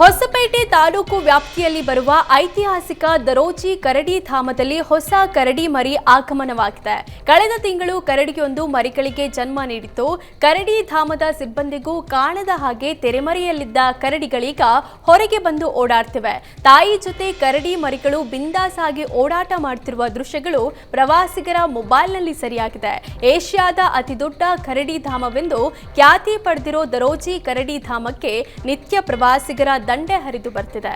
ಹೊಸಪೇಟೆ ತಾಲೂಕು ವ್ಯಾಪ್ತಿಯಲ್ಲಿ ಬರುವ ಐತಿಹಾಸಿಕ ದರೋಜಿ ಕರಡಿ ಧಾಮದಲ್ಲಿ ಹೊಸ ಕರಡಿ ಮರಿ ಆಗಮನವಾಗಿದೆ. ಕಳೆದ ತಿಂಗಳು ಕರಡಿಯೊಂದು ಮರಿಗಳಿಗೆ ಜನ್ಮ ನೀಡಿತ್ತು. ಕರಡಿ ಧಾಮದ ಸಿಬ್ಬಂದಿಗೂ ಕಾಣದ ಹಾಗೆ ತೆರೆಮರೆಯಲ್ಲಿದ್ದ ಕರಡಿಗಳೀಗ ಹೊರಗೆ ಬಂದು ಓಡಾಡ್ತಿವೆ. ತಾಯಿ ಜೊತೆ ಕರಡಿ ಮರಿಗಳು ಬಿಂದಾಸ್ ಆಗಿ ಓಡಾಟ ಮಾಡುತ್ತಿರುವ ದೃಶ್ಯಗಳು ಪ್ರವಾಸಿಗರ ಮೊಬೈಲ್ನಲ್ಲಿ ಸೆರೆಯಾಗಿದೆ. ಏಷ್ಯಾದ ಅತಿದೊಡ್ಡ ಕರಡಿ ಧಾಮವೆಂದು ಖ್ಯಾತಿ ಪಡೆದಿರೋ ದರೋಜಿ ಕರಡಿ ಧಾಮಕ್ಕೆ ನಿತ್ಯ ಪ್ರವಾಸಿಗರ ದಂಡೆ ಹರಿದು ಬರ್ತಿದೆ.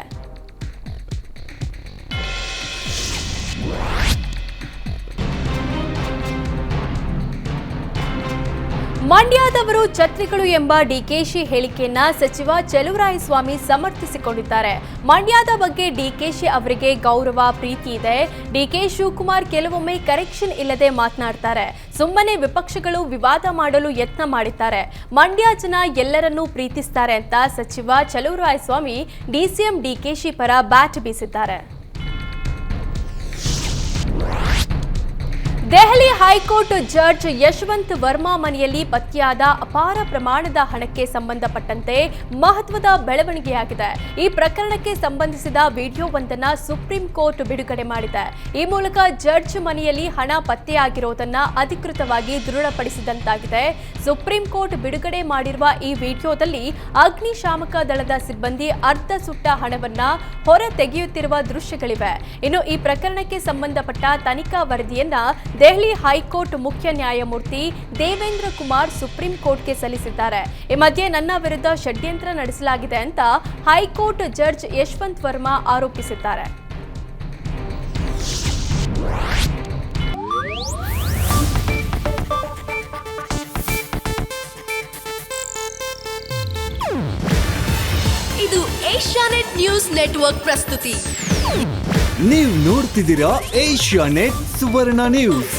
ಮಂಡ್ಯದವರು ಛತ್ರಿಗಳು ಎಂಬ ಡಿಕೆಶಿ ಹೇಳಿಕೆಯನ್ನ ಸಚಿವ ಚಲುವರಾಯಸ್ವಾಮಿ ಸಮರ್ಥಿಸಿಕೊಂಡಿದ್ದಾರೆ. ಮಂಡ್ಯದ ಬಗ್ಗೆ ಡಿಕೆಶಿ ಅವರಿಗೆ ಗೌರವ ಪ್ರೀತಿ ಇದೆ. ಡಿಕೆ ಶಿವಕುಮಾರ್ ಕೆಲವೊಮ್ಮೆ ಕರೆಕ್ಷನ್ ಇಲ್ಲದೆ ಮಾತನಾಡ್ತಾರೆ. ಸುಮ್ಮನೆ ವಿಪಕ್ಷಗಳು ವಿವಾದ ಮಾಡಲು ಯತ್ನ ಮಾಡಿದ್ದಾರೆ. ಮಂಡ್ಯ ಜನ ಎಲ್ಲರನ್ನೂ ಪ್ರೀತಿಸ್ತಾರೆ ಅಂತ ಸಚಿವ ಚಲುವರಾಯಸ್ವಾಮಿ ಡಿಸಿಎಂ ಡಿಕೆಶಿ ಪರ ಬ್ಯಾಟ್ ಬೀಸಿದ್ದಾರೆ. ದೆಹಲಿ ಹೈಕೋರ್ಟ್ ಜಡ್ಜ್ ಯಶವಂತ್ ವರ್ಮಾ ಮನೆಯಲ್ಲಿ ಪತ್ತೆಯಾದ ಅಪಾರ ಪ್ರಮಾಣದ ಹಣಕ್ಕೆ ಸಂಬಂಧಪಟ್ಟಂತೆ ಮಹತ್ವದ ಬೆಳವಣಿಗೆಯಾಗಿದೆ. ಈ ಪ್ರಕರಣಕ್ಕೆ ಸಂಬಂಧಿಸಿದ ವಿಡಿಯೋವೊಂದನ್ನು ಸುಪ್ರೀಂ ಕೋರ್ಟ್ ಬಿಡುಗಡೆ ಮಾಡಿದೆ. ಈ ಮೂಲಕ ಜಡ್ಜ್ ಮನೆಯಲ್ಲಿ ಹಣ ಪತ್ತೆಯಾಗಿರುವುದನ್ನು ಅಧಿಕೃತವಾಗಿ ದೃಢಪಡಿಸಿದಂತಾಗಿದೆ. ಸುಪ್ರೀಂ ಕೋರ್ಟ್ ಬಿಡುಗಡೆ ಮಾಡಿರುವ ಈ ವಿಡಿಯೋದಲ್ಲಿ ಅಗ್ನಿಶಾಮಕ ದಳದ ಸಿಬ್ಬಂದಿ ಅರ್ಧ ಸುಟ್ಟ ಹಣವನ್ನ ಹೊರ ತೆಗೆಯುತ್ತಿರುವ ದೃಶ್ಯಗಳಿವೆ. ಇನ್ನು ಈ ಪ್ರಕರಣಕ್ಕೆ ಸಂಬಂಧಪಟ್ಟ ತನಿಖಾ ವರದಿಯನ್ನ ದೆಹಲಿ ಹೈಕೋರ್ಟ್ ಮುಖ್ಯ ನ್ಯಾಯಮೂರ್ತಿ ದೇವೇಂದ್ರ ಕುಮಾರ್ ಸುಪ್ರೀಂ ಕೋರ್ಟ್ಗೆ ಸಲ್ಲಿಸಿದ್ದಾರೆ. ಈ ಮಧ್ಯೆ ನನ್ನ ವಿರುದ್ಧ ಷಡ್ಯಂತ್ರ ನಡೆಸಲಾಗಿದೆ ಅಂತ ಹೈಕೋರ್ಟ್ ಜಡ್ಜ್ ಯಶವಂತ್ ವರ್ಮಾ ಆರೋಪಿಸಿದ್ದಾರೆ. ಇದು ಏಷ್ಯಾನೆಟ್ ನ್ಯೂಸ್ ನೆಟ್ವರ್ಕ್ ಪ್ರಸ್ತುತಿ. ನೀವು ನೋಡ್ತಿದ್ದೀರಾ ಏಷ್ಯಾನೆಟ್ ಸುವರ್ಣ ನ್ಯೂಸ್.